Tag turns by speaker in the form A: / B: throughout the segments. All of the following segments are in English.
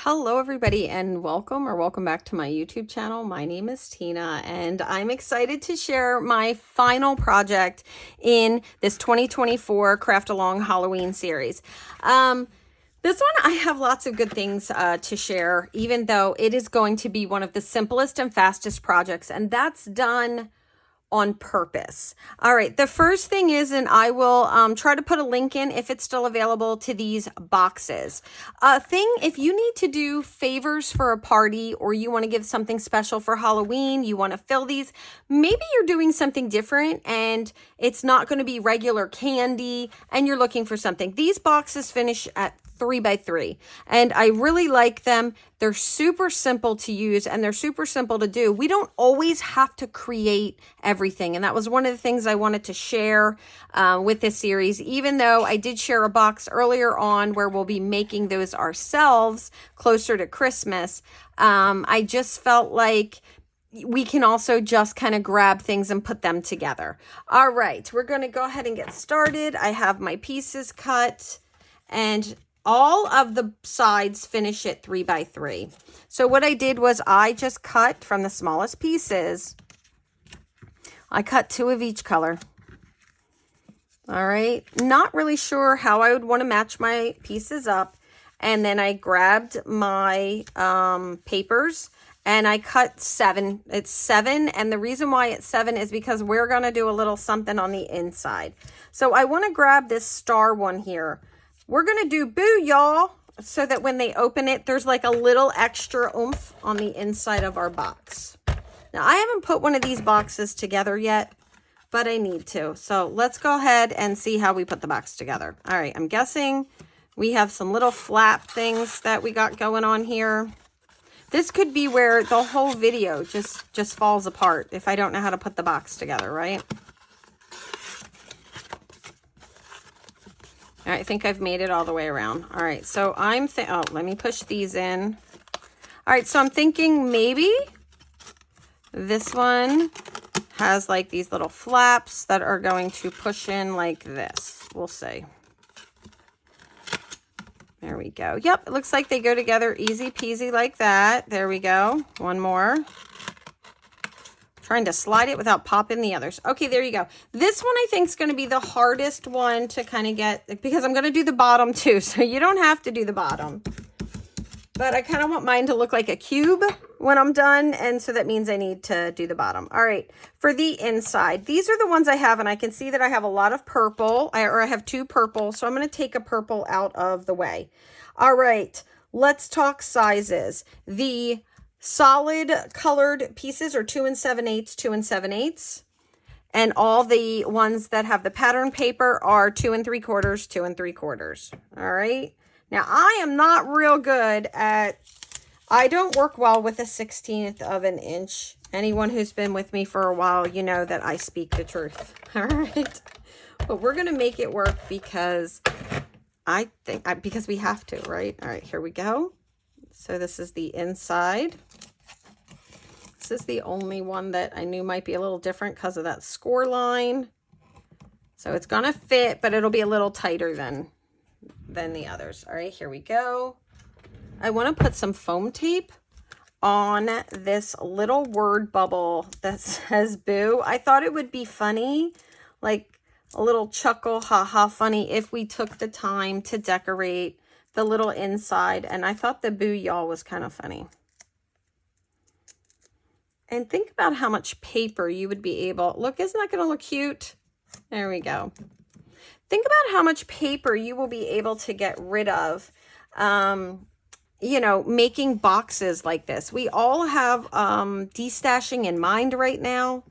A: Hello everybody and welcome back to my YouTube channel. My name is Tina and I'm excited to share my final project in this 2024 Craft Along Halloween series. This one I have lots of good things to share, even though it is going to be one of the simplest and fastest projects, and that's done on purpose. All right, the first thing is, and I will try to put a link in if it's still available, to these boxes. If you need to do favors for a party or you want to give something special for Halloween, you want to fill these, maybe you're doing something different and it's not going to be regular candy and you're looking for something. These boxes finish at 3x3 and I really like them. They're super simple to use and they're super simple to do. We don't always have to create everything, and that was one of the things I wanted to share with this series, even though I did share a box earlier on where we'll be making those ourselves closer to Christmas. I just felt like we can also just kind of grab things and put them together. All right, we're going to go ahead and get started. I have my pieces cut and all of the sides finish at 3x3. So what I did was I just cut from the smallest pieces. I cut 2 of each color. All right. Not really sure how I would want to match my pieces up. And then I grabbed my papers and I cut 7. It's 7. And the reason why it's 7 is because we're going to do a little something on the inside. So I want to grab this star one here. We're going to do boo, y'all, so that when they open it, there's like a little extra oomph on the inside of our box. Now, I haven't put one of these boxes together yet, but I need to. So let's go ahead and see how we put the box together. All right, I'm guessing we have some little flap things that we got going on here. This could be where the whole video just falls apart if I don't know how to put the box together, right? All right, I think I've made it all the way around. All right, so let me push these in. All right, so I'm thinking maybe this one has like these little flaps that are going to push in like this. We'll see. There we go. Yep, it looks like they go together easy peasy like that. There we go. One more. Trying to slide it without popping the others. Okay, there you go. This one I think is going to be the hardest one to kind of get, because I'm going to do the bottom too. So you don't have to do the bottom. But I kind of want mine to look like a cube when I'm done. And so that means I need to do the bottom. All right, for the inside, these are the ones I have. And I can see that I have a lot of purple, or I have 2 purple. So I'm going to take a purple out of the way. All right, let's talk sizes. The solid colored pieces are 2 7/8, 2 7/8. And all the ones that have the pattern paper are 2 3/4, 2 3/4. All right. Now I am not real good I don't work well with a 1/16 of an inch. Anyone who's been with me for a while, you know that I speak the truth. All right. But we're going to make it work because because we have to, right? All right, here we go. So this is the inside. This is the only one that I knew might be a little different because of that score line. So it's going to fit, but it'll be a little tighter than the others. All right, here we go. I want to put some foam tape on this little word bubble that says boo. I thought it would be funny, like a little chuckle, haha funny, if we took the time to decorate the little inside. And I thought the boo y'all was kind of funny. And think about how much paper you would be able, look, isn't that going to look cute? There we go. Think about how much paper you will be able to get rid of, you know, making boxes like this. We all have destashing in mind right now.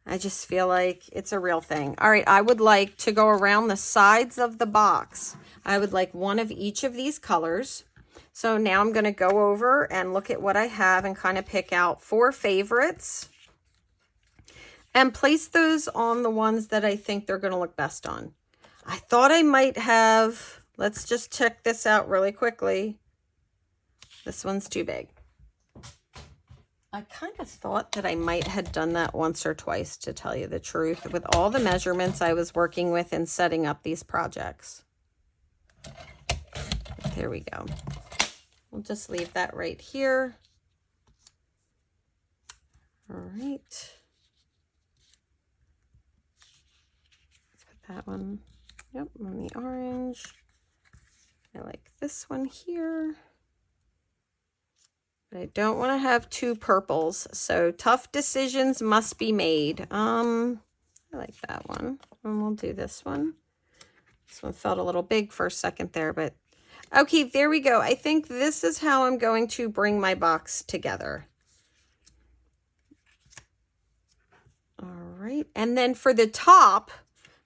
A: I just feel like it's a real thing. All right, I would like to go around the sides of the box. I would like one of each of these colors. So now I'm going to go over and look at what I have and kind of pick out 4 favorites and place those on the ones that I think they're going to look best on. I thought I might have, let's just check this out really quickly. This one's too big. I kind of thought that I might have done that once or twice, to tell you the truth, with all the measurements I was working with in setting up these projects. There we go. We'll just leave that right here. All right. Let's put that one, yep, on the orange. I like this one here. But I don't want to have two purples, so tough decisions must be made. I like that one. And we'll do this one. This one felt a little big for a second there, but okay, there we go. I think this is how I'm going to bring my box together. All right, and then for the top,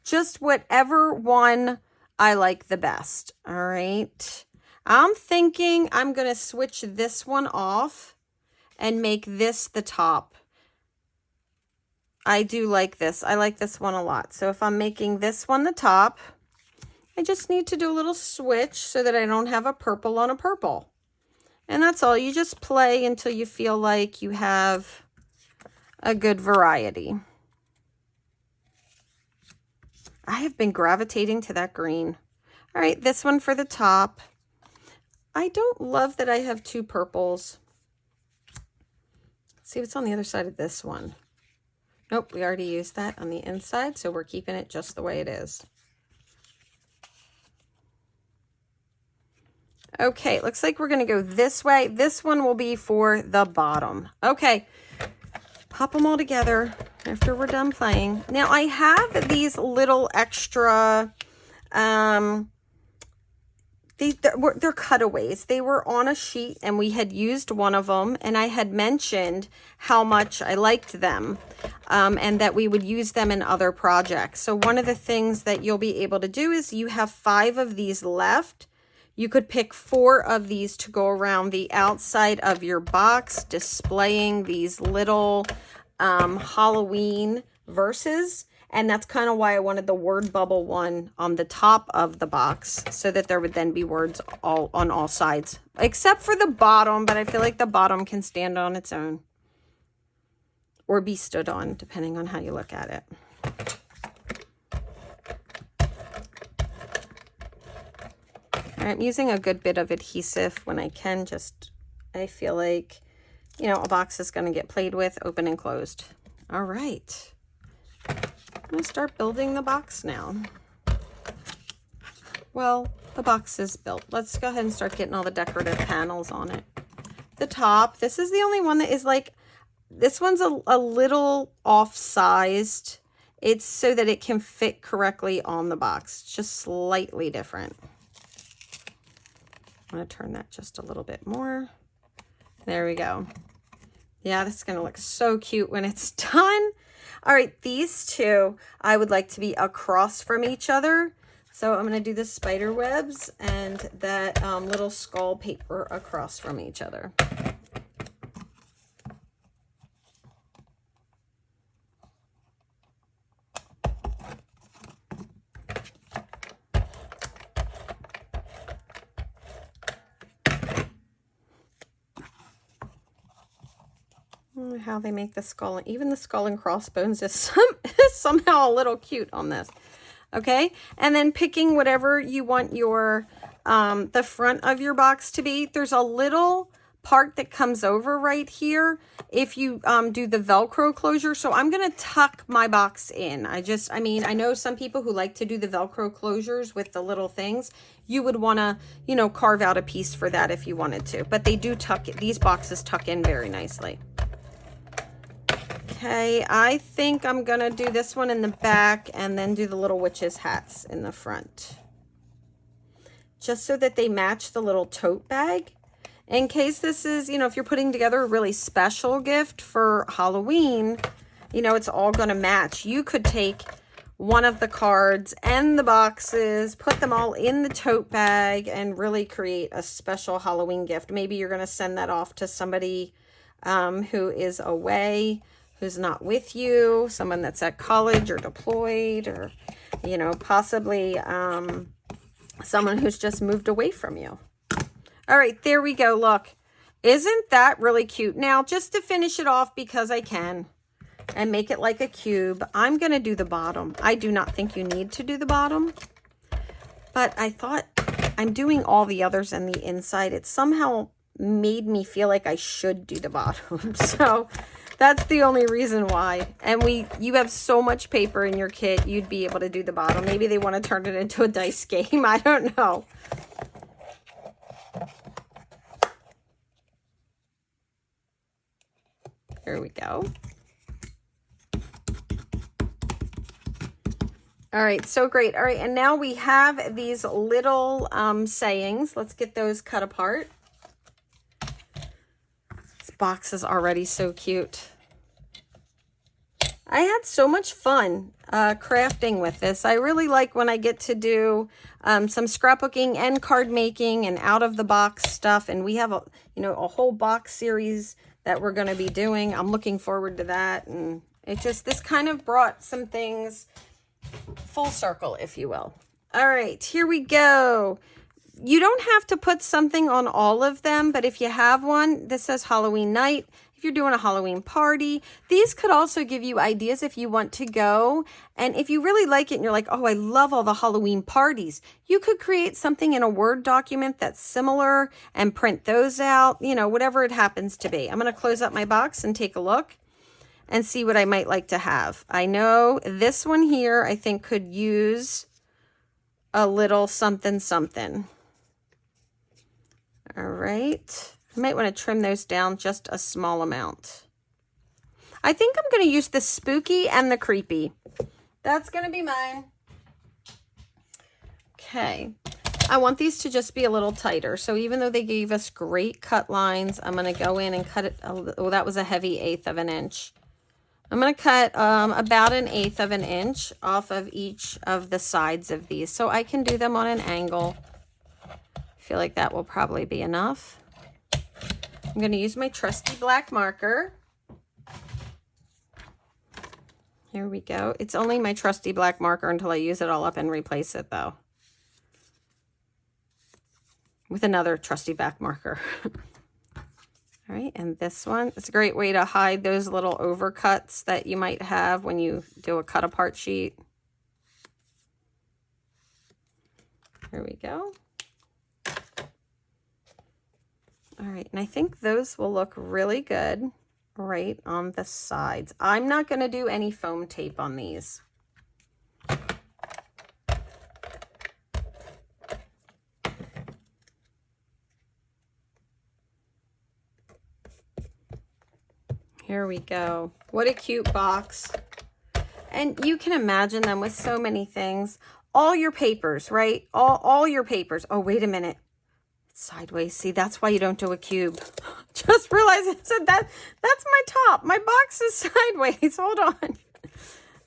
A: just whatever one I like the best. All right, I'm thinking I'm going to switch this one off and make this the top. I do like this. I like this one a lot. So if I'm making this one the top, I just need to do a little switch so that I don't have a purple on a purple. And that's all. You just play until you feel like you have a good variety. I have been gravitating to that green. All right, this one for the top. I don't love that I have two purples. Let's see what's on the other side of this one. Nope, we already used that on the inside, so we're keeping it just the way it is. Okay, it looks like we're going to go this way. This one will be for the bottom. Okay, pop them all together after we're done playing. Now, I have these little extra, they're cutaways. They were on a sheet, and we had used one of them, and I had mentioned how much I liked them, and that we would use them in other projects. So one of the things that you'll be able to do is you have 5 of these left. You could pick 4 of these to go around the outside of your box, displaying these little Halloween verses. And that's kind of why I wanted the word bubble one on the top of the box, so that there would then be words on all sides, except for the bottom. But I feel like the bottom can stand on its own or be stood on, depending on how you look at it. I'm using a good bit of adhesive when I can. I feel like, you know, a box is going to get played with, open and closed. All right. I'm going to start building the box now. Well, the box is built. Let's go ahead and start getting all the decorative panels on it. The top, this is the only one that is like, this one's a little off-sized. It's so that it can fit correctly on the box. It's just slightly different. I'm going to turn that just a little bit more. There we go. Yeah, this is going to look so cute when it's done. All right, these two I would like to be across from each other. So I'm going to do the spider webs and that little skull paper across from each other. How they make the skull, even the skull and crossbones is somehow a little cute on this. Okay, and then picking whatever you want your the front of your box to be. There's a little part that comes over right here if you do the Velcro closure. So I'm gonna tuck my box in. I mean, I know some people who like to do the Velcro closures with the little things. You would want to, you know, carve out a piece for that if you wanted to, but they do tuck it. These boxes tuck in very nicely. Okay, I think I'm gonna do this one in the back and then do the little witches' hats in the front. Just so that they match the little tote bag. In case this is, you know, if you're putting together a really special gift for Halloween, you know, it's all gonna match. You could take one of the cards and the boxes, put them all in the tote bag and really create a special Halloween gift. Maybe you're gonna send that off to somebody who is away, who's not with you, someone that's at college or deployed, or, you know, possibly someone who's just moved away from you. All right, there we go. Look, isn't that really cute? Now, just to finish it off, because I can, and make it like a cube, I'm going to do the bottom. I do not think you need to do the bottom, but I thought I'm doing all the others in the inside, it somehow made me feel like I should do the bottom. So that's the only reason why. And you have so much paper in your kit, you'd be able to do the bottom. Maybe they want to turn it into a dice game. I don't know. There we go. All right, so great. All right, and now we have these little sayings. Let's get those cut apart. This box is already so cute. I had so much fun crafting with this. I really like when I get to do some scrapbooking and card making and out of the box stuff. And we have a whole box series that we're going to be doing. I'm looking forward to that. And this kind of brought some things full circle, if you will. All right, here we go. You don't have to put something on all of them, but if you have one, this says Halloween night. If you're doing a Halloween party, these could also give you ideas if you want to go. And if you really like it and you're like, oh, I love all the Halloween parties, you could create something in a Word document that's similar and print those out, whatever it happens to be. I'm going to close up my box and take a look and see what I might like to have. I know this one here, I think could use a little something, something. All right. I might want to trim those down just a small amount. I think I'm going to use the spooky and the creepy. That's going to be mine. Okay. I want these to just be a little tighter. So even though they gave us great cut lines, I'm going to go in and cut it. Oh, that was a heavy 1/8 of an inch. I'm going to cut about an 1/8 of an inch off of each of the sides of these so I can do them on an angle. I feel like that will probably be enough. I'm going to use my trusty black marker. Here we go. It's only my trusty black marker until I use it all up and replace it, though, with another trusty black marker. All right, and this one, it's a great way to hide those little overcuts that you might have when you do a cut apart sheet. Here we go. All right, and I think those will look really good right on the sides. I'm not going to do any foam tape on these. Here we go. What a cute box. And you can imagine them with so many things. All your papers, right? All your papers. Oh, wait a minute. It's sideways. See, that's why you don't do a cube. Just realized I said that's my top. My box is sideways. Hold on.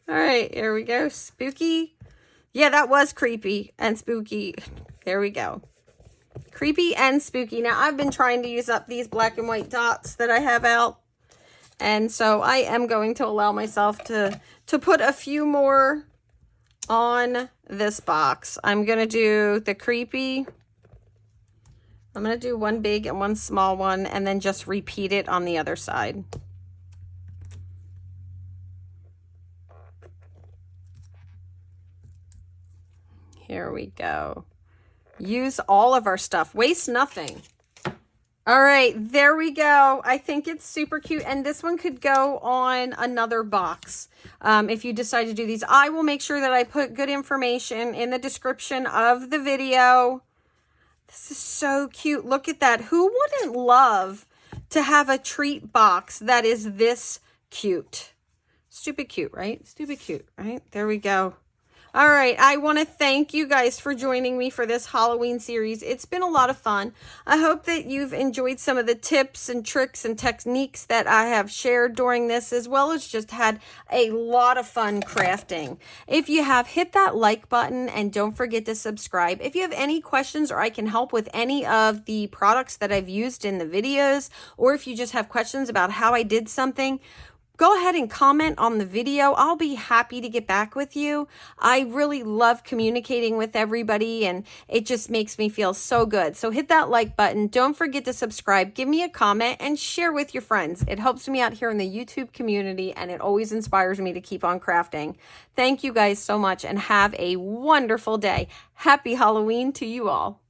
A: All right, here we go. Spooky. Yeah, that was creepy and spooky. There we go. Creepy and spooky. Now, I've been trying to use up these black and white dots that I have out. And so I am going to allow myself to put a few more on this box. I'm going to do the creepy. I'm going to do one big and one small one and then just repeat it on the other side. Here we go. Use all of our stuff. Waste nothing. All right, there we go. I think it's super cute. And this one could go on another box if you decide to do these. I will make sure that I put good information in the description of the video. This is so cute. Look at that. Who wouldn't love to have a treat box that is this cute? Stupid cute, right? Stupid cute, right? There we go. All right, I want to thank you guys for joining me for this Halloween series. It's been a lot of fun. I hope that you've enjoyed some of the tips and tricks and techniques that I have shared during this, as well as just had a lot of fun crafting. If you have, hit that like button and don't forget to subscribe. If you have any questions or I can help with any of the products that I've used in the videos, or if you just have questions about how I did something, go ahead and comment on the video. I'll be happy to get back with you. I really love communicating with everybody and it just makes me feel so good. So hit that like button. Don't forget to subscribe. Give me a comment and share with your friends. It helps me out here in the YouTube community and it always inspires me to keep on crafting. Thank you guys so much and have a wonderful day. Happy Halloween to you all.